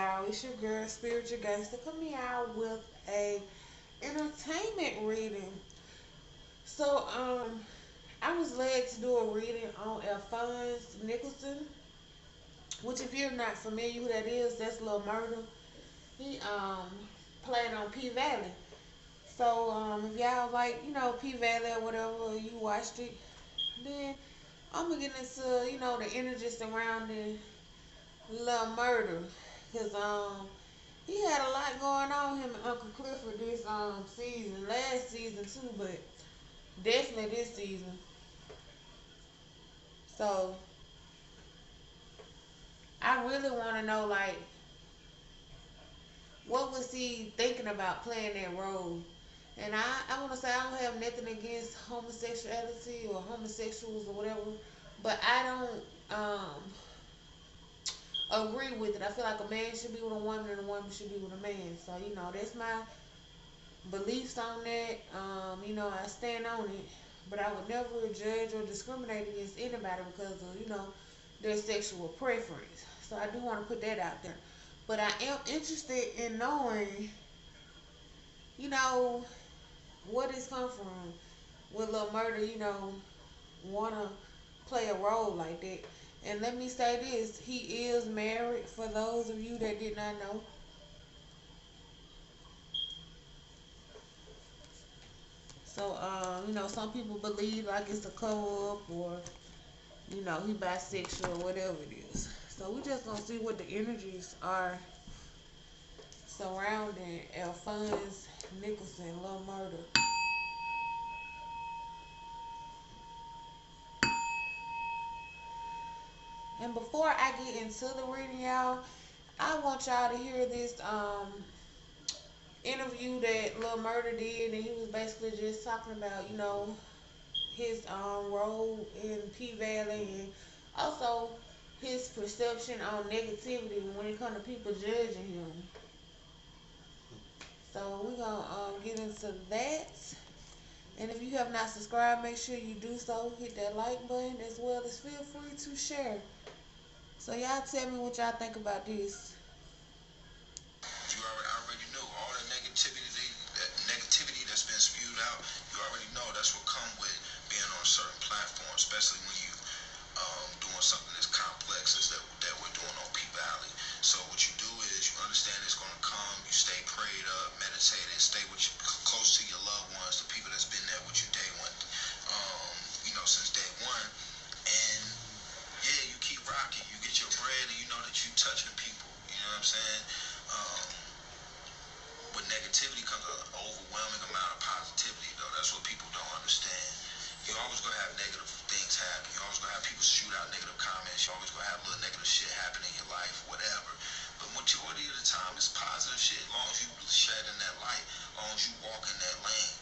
y'all? It's your girl, Spiritual Gangster, coming out with a entertainment reading. So, I was led to do a reading on Alphonse Nicholson, which if you're not familiar who that is, that's Lil Murder. He played on P Valley. So, if y'all like, P Valley or whatever, you watched it, then I'm gonna get into, the energy surrounding Lil Murder. Cause he had a lot going on him and Uncle Clifford this season, last season too, but definitely this season. So I really want to know like what was he thinking about playing that role. And I want to say I don't have nothing against homosexuality or homosexuals or whatever, but I don't agree with it. I feel like a man should be with a woman and a woman should be with a man. So that's my beliefs on that. I stand on it, but I would never judge or discriminate against anybody because of their sexual preference. So I do want to put that out there. But I am interested in knowing, you know, what is come from with Lil Murder, wanna play a role like that. And let me say this, he is married for those of you that did not know. So, some people believe like it's a cover up or, he bisexual or whatever it is. So we just gonna see what the energies are surrounding Alphonse Nicholson, Lil Murder. And before I get into the reading, y'all, I want y'all to hear this interview that Lil Murder did, and he was basically just talking about, his role in P Valley and also his perception on negativity when it comes to people judging him. So we're gonna get into that. And if you have not subscribed, make sure you do so. Hit that like button as well as feel free to share. So y'all tell me what y'all think about this. You already know all the negativity that's been spewed out. You already know that's what come with being on a certain platform, especially when you doing something as complex as that we're doing on P Valley. So what you do is you understand it's gonna come. You stay prayed up, meditated, stay with close to your loved ones, the people that's been there with you day one, since day one, and yeah, you keep rocking. You get your bread, and you know that you touching people. You know what I'm saying? Um, with negativity comes an overwhelming amount of positivity, though. That's what people don't understand. You always gonna have negative things happen. You always gonna have people shoot out negative comments. You always gonna have little negative shit happen in your life, whatever. But majority of the time, it's positive shit. As long as you shed in that light, as long as you walk in that lane.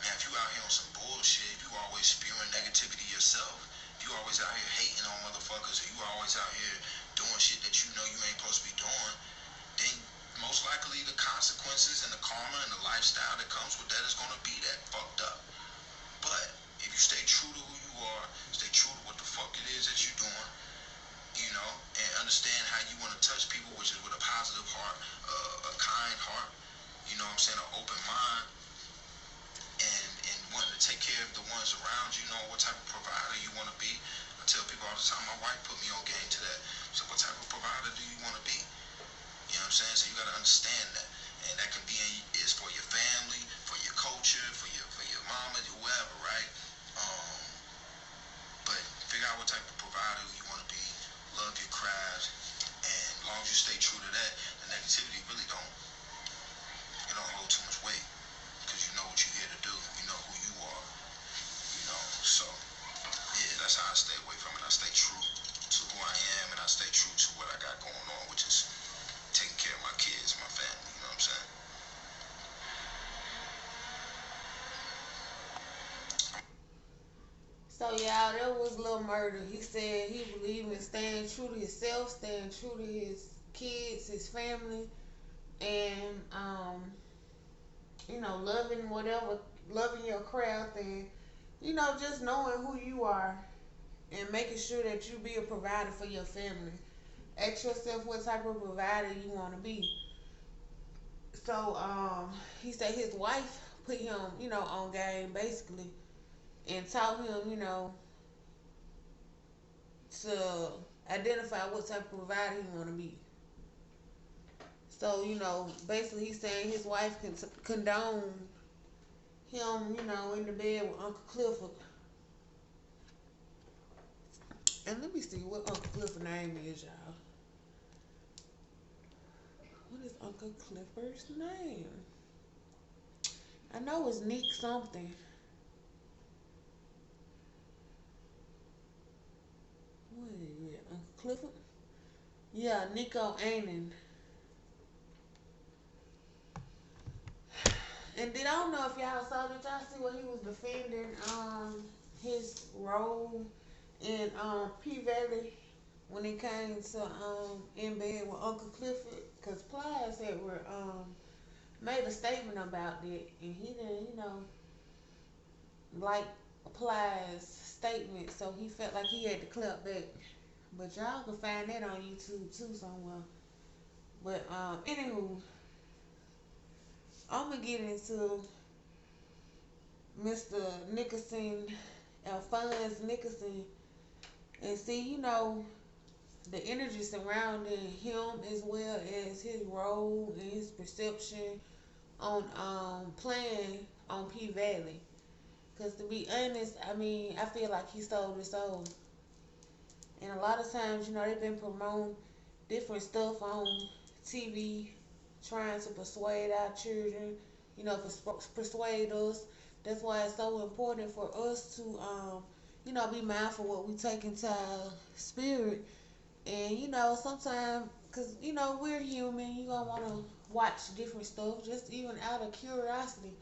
Man, if you out here on some bullshit, if you always spewing negativity yourself, if you always out here hating on motherfuckers, or you always out here doing shit that you know you ain't supposed to be doing, then most likely the consequences and the karma and the lifestyle that comes with that is going to be that fucked up. But if you stay true to who you are, stay true to what the fuck it is that you're doing, and understand how you want to touch people, which is with a positive heart, a kind heart, you know what I'm saying, an open mind, and wanting to take care of the ones around you, know what type of provider you want to be. I tell people all the time, my wife put me on game to that. So what type of provider do you want to be? You know what I'm saying? So you got to understand that. And that can be is for your family, for your culture, for your mama, whoever, right? Um, but figure out what type of provider you want to be. Love your craft. And as long as you stay true to that, the negativity really don't hold too much weight. Because you know what you're here to do. You know who you are. So yeah, that's how I stay away from it. I stay true to who I am, and I stay true to what I got going on, which is taking care of my kids, my family. You know what I'm saying? So y'all, that was Lil Murder. He said he believed in staying true to himself, staying true to his kids, his family, and loving whatever, loving your craft, and just knowing who you are and making sure that you be a provider for your family. Ask yourself what type of provider you want to be. So he said his wife put him, on game basically, and taught him, to identify what type of provider he want to be. So basically he's saying his wife can condone him, in the bed with Uncle Clifford. And let me see what Uncle Clifford's name is, y'all. What is Uncle Clifford's name? I know it's Nick something. What is it? Uncle Clifford? Yeah, Nico Annen. And then I don't know if y'all saw, did y'all see what he was defending his role in P Valley when it came to in bed with Uncle Clifford? Cause Plies had were made a statement about that, and he didn't, like Plies' statement, so he felt like he had to clap back. But y'all can find that on YouTube too somewhere. But anywho, I'm gonna get into Mr. Nicholson, Alphonse Nicholson, and see, the energy surrounding him as well as his role and his perception on playing on P Valley. Cause to be honest, I mean, I feel like he stole his soul. And a lot of times, they've been promoting different stuff on TV, trying to persuade our children, persuade us. That's why it's so important for us to, be mindful what we take into our spirit. And, sometimes, because, we're human, you're going to want to watch different stuff, just even out of curiosity.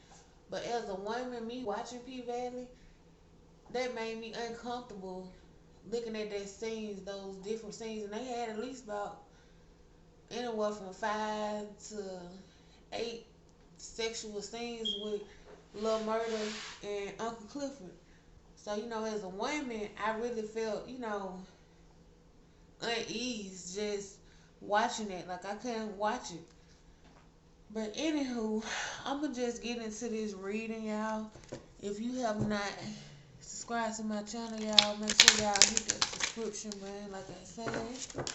But as a woman, me watching P Valley, that made me uncomfortable looking at that scenes, those different scenes. And they had at least about anywhere from 5 to 8 sexual scenes with Lil Murder and Uncle Clifford. So, as a woman, I really felt, unease just watching it. Like I couldn't watch it. But anywho, I'm gonna just get into this reading, y'all. If you have not subscribed to my channel, y'all, make sure y'all hit that subscription button, like I said.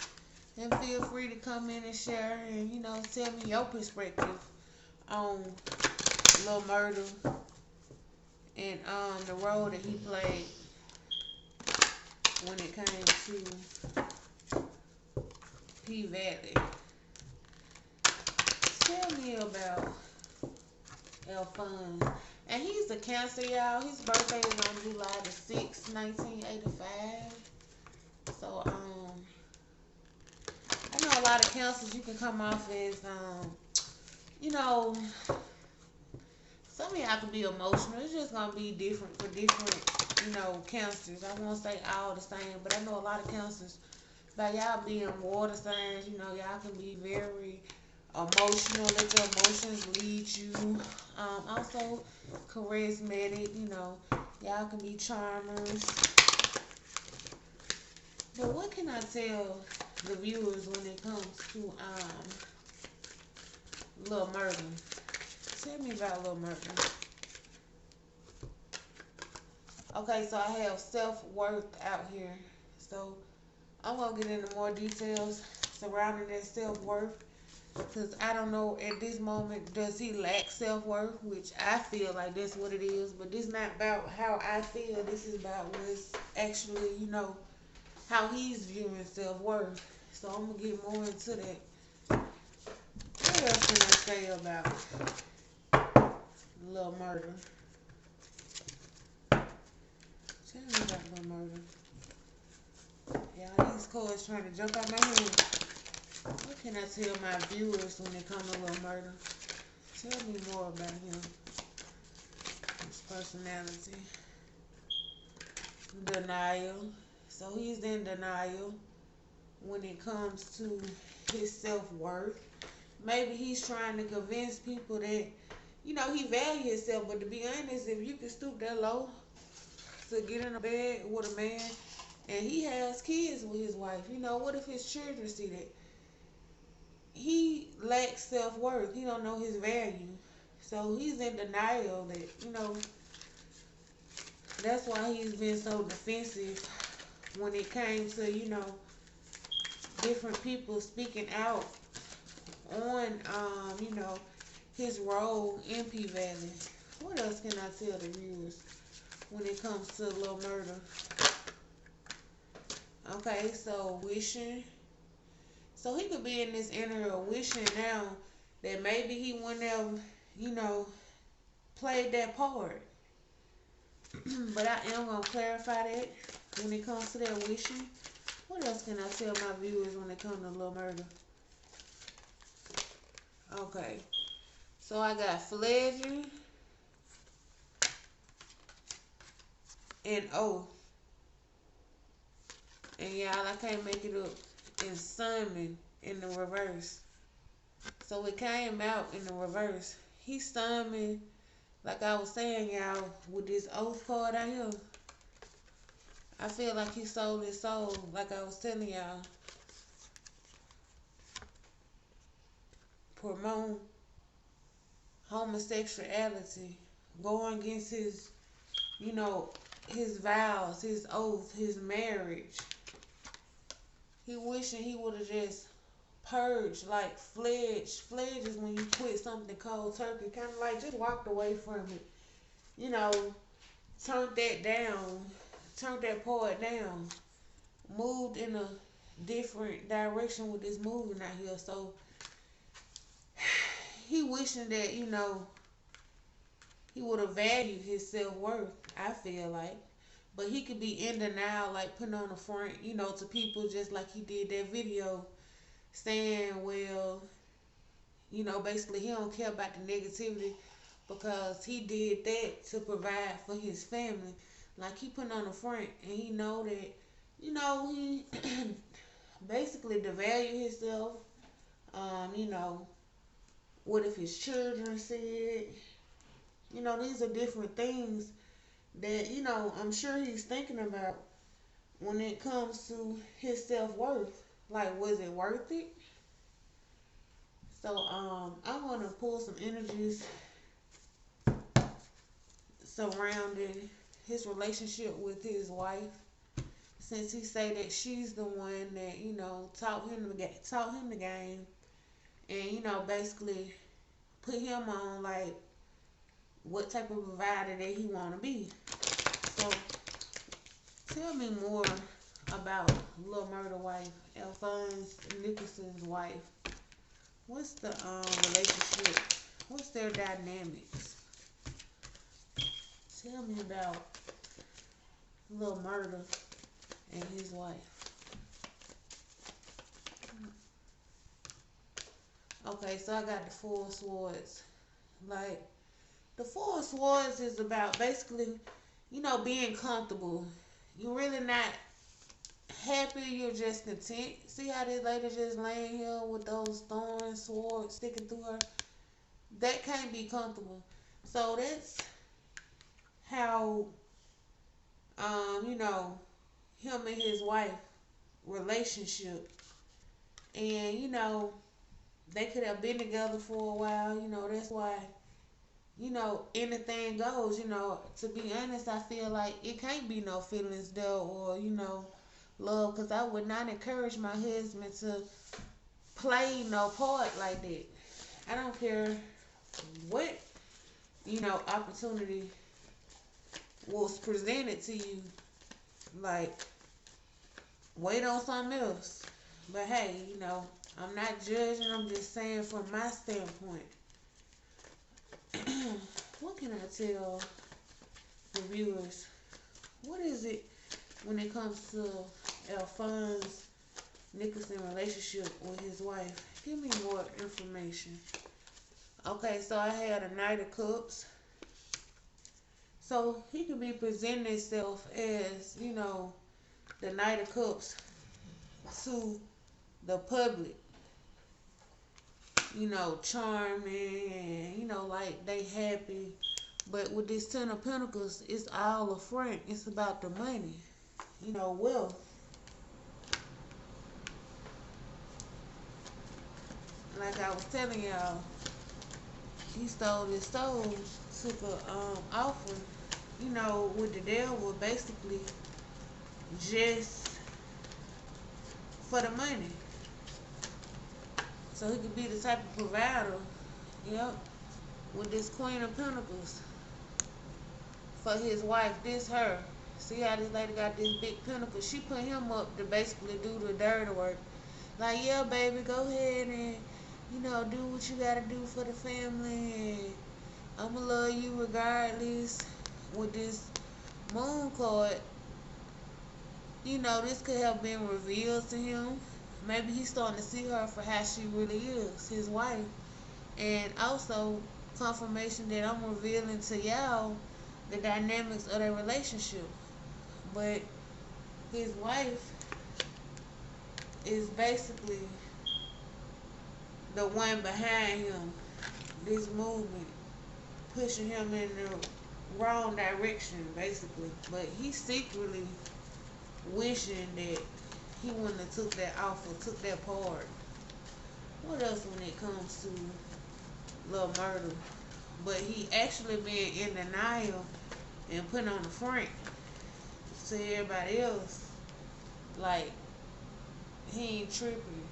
And feel free to come in and share and, tell me your perspective on Lil Murder and the role that he played when it came to P Valley. Tell me about Alphonse. And he's a Cancer, y'all. His birthday is on July the 6th, 1985. So, I know a lot of cancers you can come off as, you know, some of y'all can be emotional. It's just gonna be different for different, cancers. I won't say all the same, but I know a lot of cancers. By y'all being water signs, y'all can be very emotional. Let your emotions lead you. Also charismatic. Y'all can be charmers. But what can I tell the viewers when it comes to Lil Murder? Tell me about Lil Murder. Okay, so I have self-worth out here. So I'm going to get into more details surrounding that self-worth. Because I don't know at this moment, does he lack self-worth? Which I feel like that's what it is. But this is not about how I feel. This is about what's actually, how he's viewing self-worth. So I'm going to get more into that. What else can I say about Lil Murder? Tell me about Lil Murder. Y'all, these cards trying to jump out my head. What can I tell my viewers when it comes to Lil Murder? Tell me more about him. His personality. Denial. So he's in denial when it comes to his self-worth. Maybe he's trying to convince people that, he values himself. But to be honest, if you can stoop that low to get in a bed with a man And he has kids with his wife. You know, what if his children see that? He lacks self worth. He don't know his value. So he's in denial that, that's why he's been so defensive when it came to, different people speaking out on, his role in P Valley. What else can I tell the viewers when it comes to Lil Murder? Okay, so wishing. So he could be in this interview wishing now that maybe he wouldn't have, you know, played that part. But I am going to clarify that when it comes to that wishing. What else can I tell my viewers when it comes to Lil Murder? Okay. So I got Fledger and O. And y'all, I can't make it up. And Simon in the reverse. So it came out in the reverse. He Simon, like I was saying, y'all, with this oath card out here. I feel like he sold his soul, like I was telling y'all. Promote homosexuality, going against his, his vows, his oath, his marriage. He wishing he would have just purged, like fledged. Fledged is when you quit something cold turkey, kind of like just walked away from it. You know, turned that down, turned that part down, moved in a different direction with this moving out here. So he wishing that, he would have valued his self-worth, I feel like. But he could be in denial, like putting on the front, to people just like he did that video saying, well, basically he don't care about the negativity because he did that to provide for his family. Like he putting on the front and he know that, he basically devalue himself. What if his children see it? These are different things that, I'm sure he's thinking about when it comes to his self-worth. Like, was it worth it? So, I want to pull some energies surrounding his relationship with his wife. Since he say that she's the one that, taught him the game. And, basically put him on, like, what type of provider that he want to be. So, tell me more about Lil Murder wife, Alphonse Nicholson's wife. What's the relationship? What's their dynamics? Tell me about Lil Murder and his wife. Okay, so I got the Four Swords. Like, the Four Swords is about basically, being comfortable. You're really not happy, you're just content. See how this lady just laying here with those thorn swords sticking through her? That can't be comfortable. So that's how, him and his wife relationship. And, they could have been together for a while. That's why, anything goes. To be honest, I feel like it can't be no feelings there or, love, because I would not encourage my husband to play no part like that. I don't care what, opportunity was presented to you. Like, wait on something else. But hey, I'm not judging, I'm just saying from my standpoint. What can I tell the viewers? What is it when it comes to Alphonse Nicholson relationship with his wife? Give me more information. Okay, so I had a Knight of Cups. So he could be presenting himself as, the Knight of Cups to the public. Charming and, like they happy. But with this Ten of Pentacles, it's all a front. It's about the money. wealth. Like I was telling y'all, he stole his soul, took a offering, with the devil basically just for the money. So he could be the type of provider, yep, with this Queen of Pentacles for his wife, this her. See how this lady got this big pentacle? She put him up to basically do the dirty work. Like, yeah, baby, go ahead and, do what you gotta do for the family, and I'ma love you regardless. With this moon card, this could have been revealed to him. Maybe he's starting to see her for how she really is, his wife. And also confirmation that I'm revealing to y'all the dynamics of their relationship. But his wife is basically the one behind him, this movement, pushing him in the wrong direction, basically. But he's secretly wishing that he wouldn't have took that offer, took that part. What else when it comes to love murder? But he actually been in denial and putting on the front to everybody else like he ain't tripping.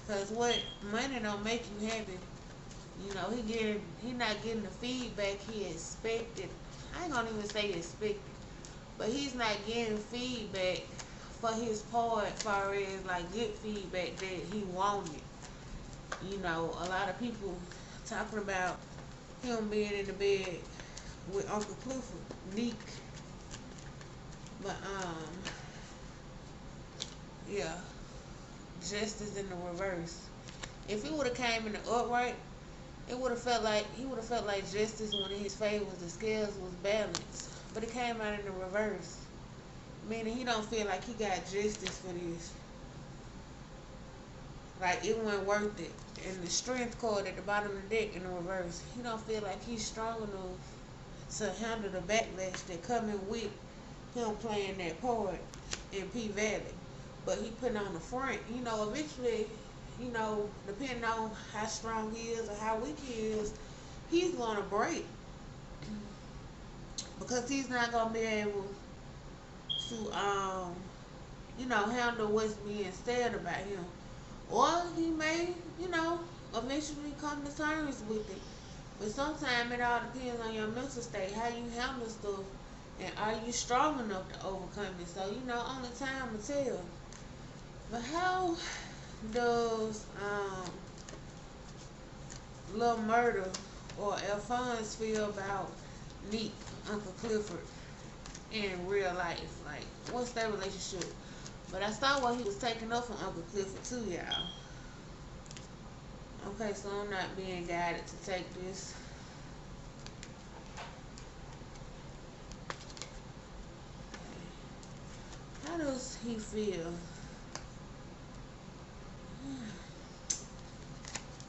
Cause what money don't make you happy. He not getting the feedback he expected. I ain't gonna even say expected, but he's not getting feedback for his part, far as like good feedback that he wanted. A lot of people talking about him being in the bed with Uncle Clifford, Neek. But yeah, justice in the reverse. If he would have came in the upright, it would have felt like justice went in his favor. The scales was balanced, but it came out in the reverse, meaning he don't feel like he got justice for this. Like it wasn't worth it. And the strength card at the bottom of the deck in the reverse, he don't feel like he's strong enough to handle the backlash that coming with him playing that part in P Valley. But he putting on the front. Eventually, depending on how strong he is or how weak he is, he's gonna break. Because he's not gonna be able to handle what's being said about him. Or he may, eventually come to terms with it. But sometimes it all depends on your mental state, how you handle stuff, and are you strong enough to overcome it. So, only time will tell. But how does Lil Murder or Alphonse feel about Neek, Uncle Clifford, in real life? Like, what's their relationship? But I saw what he was taking up from Uncle Clifford too, y'all. Okay, so I'm not being guided to take this. Okay. How does he feel?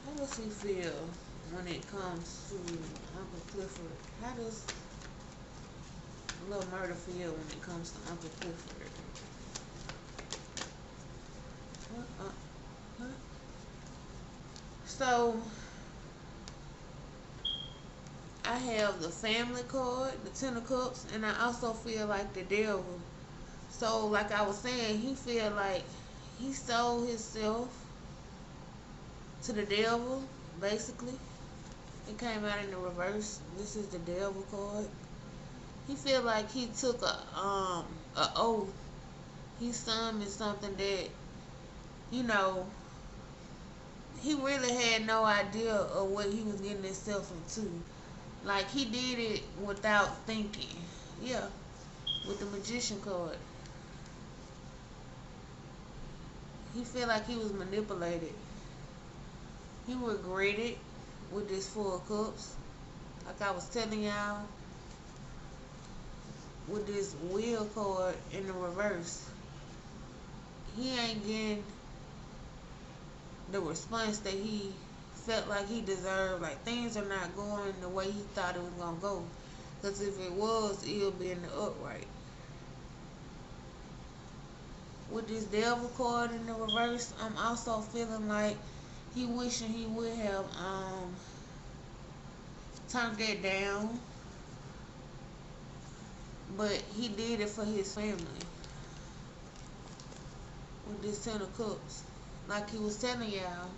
How does he feel when it comes to Uncle Clifford? How does Lil Murder feel when it comes to Uncle Clifford? Huh? So I have the family card, the Ten of Cups, and I also feel like the devil. So like I was saying, he feel like he sold himself to the devil, basically. It came out in the reverse. This is the devil card. He feel like he took a oath. He summoned something that, he really had no idea of what he was getting himself into. Like he did it without thinking. Yeah, with the Magician card. He feel like he was manipulated. He regretted with this Four of Cups. Like I was telling y'all, with this Wheel card in the reverse, he ain't getting the response that he felt like he deserved. Like things are not going the way he thought it was gonna go. Because if it was, it'll be in the upright. With this devil card in the reverse, I'm also feeling like he wishing he would have turned that down, but he did it for his family with this Ten of Cups, like he was telling y'all.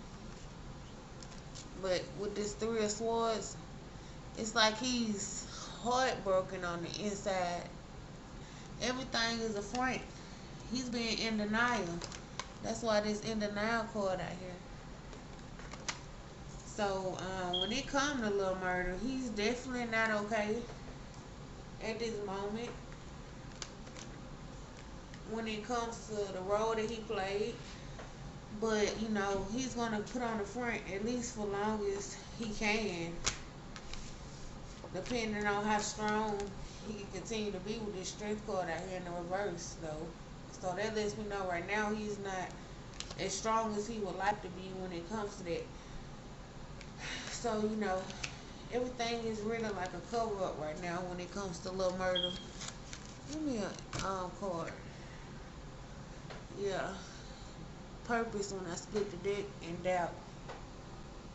But with this Three of Swords, it's like he's heartbroken on the inside. Everything is a front. He's being in denial. That's why this in denial card out here. So when it comes to Lil Murder, he's definitely not okay at this moment. When it comes to the role that he played, but he's gonna put on the front at least for long as he can, depending on how strong he can continue to be with this strength card out here in the reverse, though. So that lets me know right now he's not as strong as he would like to be when it comes to that. So, everything is really like a cover up right now when it comes to Lil Murder. Give me a card. Yeah. Purpose when I split the deck and doubt.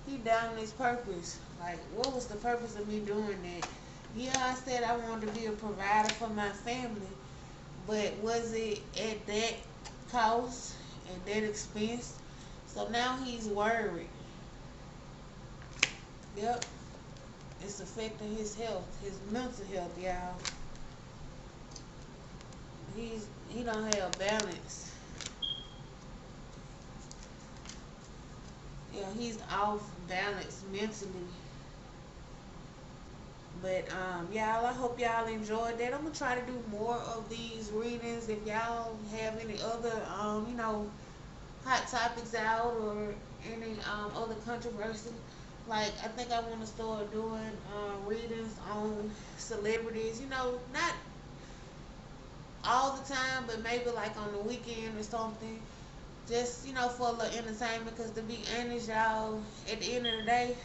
He doubting his purpose. Like, what was the purpose of me doing that? Yeah, I said I wanted to be a provider for my family, but was it at that cost, at that expense? So now he's worried. Yep. It's affecting his health, his mental health, y'all. He don't have balance. Yeah, he's off balance mentally. But y'all, I hope y'all enjoyed that. I'm gonna try to do more of these readings. If y'all have any other hot topics out or any other controversy, like I think I want to start doing readings on celebrities. Not all the time, but maybe like on the weekend or something. Just for a little entertainment. Because to be honest, y'all, at the end of the day,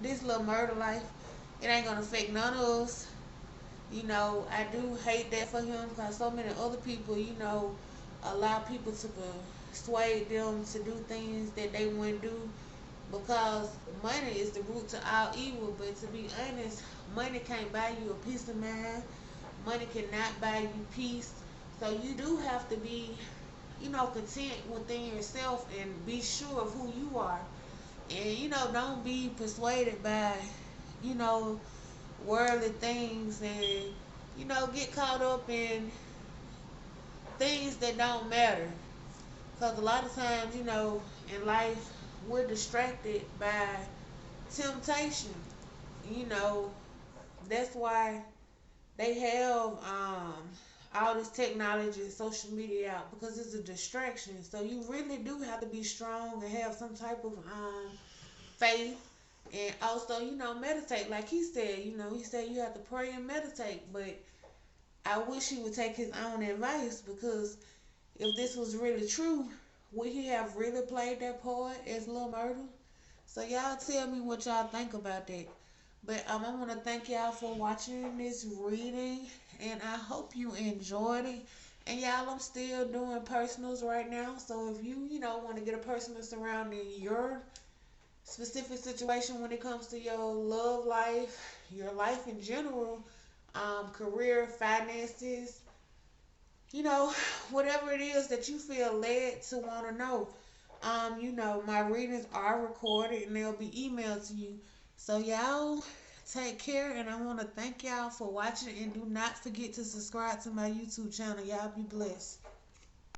this little murder life, it ain't gonna affect none of us. I do hate that for him because so many other people, allow people to persuade them to do things that they wouldn't do because money is the root to all evil. But to be honest, money can't buy you a peace of mind. Money cannot buy you peace. So you do have to be, content within yourself and be sure of who you are. And, don't be persuaded by, you know, worldly things and, get caught up in things that don't matter. Because a lot of times, in life, we're distracted by temptation. You know, that's why they have all this technology and social media out because it's a distraction. So you really do have to be strong and have some type of faith. And also, meditate. Like he said, he said you have to pray and meditate. But I wish he would take his own advice because if this was really true, would he have really played that part as Lil Murder? So y'all tell me what y'all think about that. But I want to thank y'all for watching this reading, and I hope you enjoyed it. And y'all, I'm still doing personals right now. So if you want to get a personal surrounding your specific situation when it comes to your love life, your life in general, career, finances, whatever it is that you feel led to want to know. My readings are recorded and they'll be emailed to you. So y'all take care, and I want to thank y'all for watching, and do not forget to subscribe to my YouTube channel. Y'all be blessed.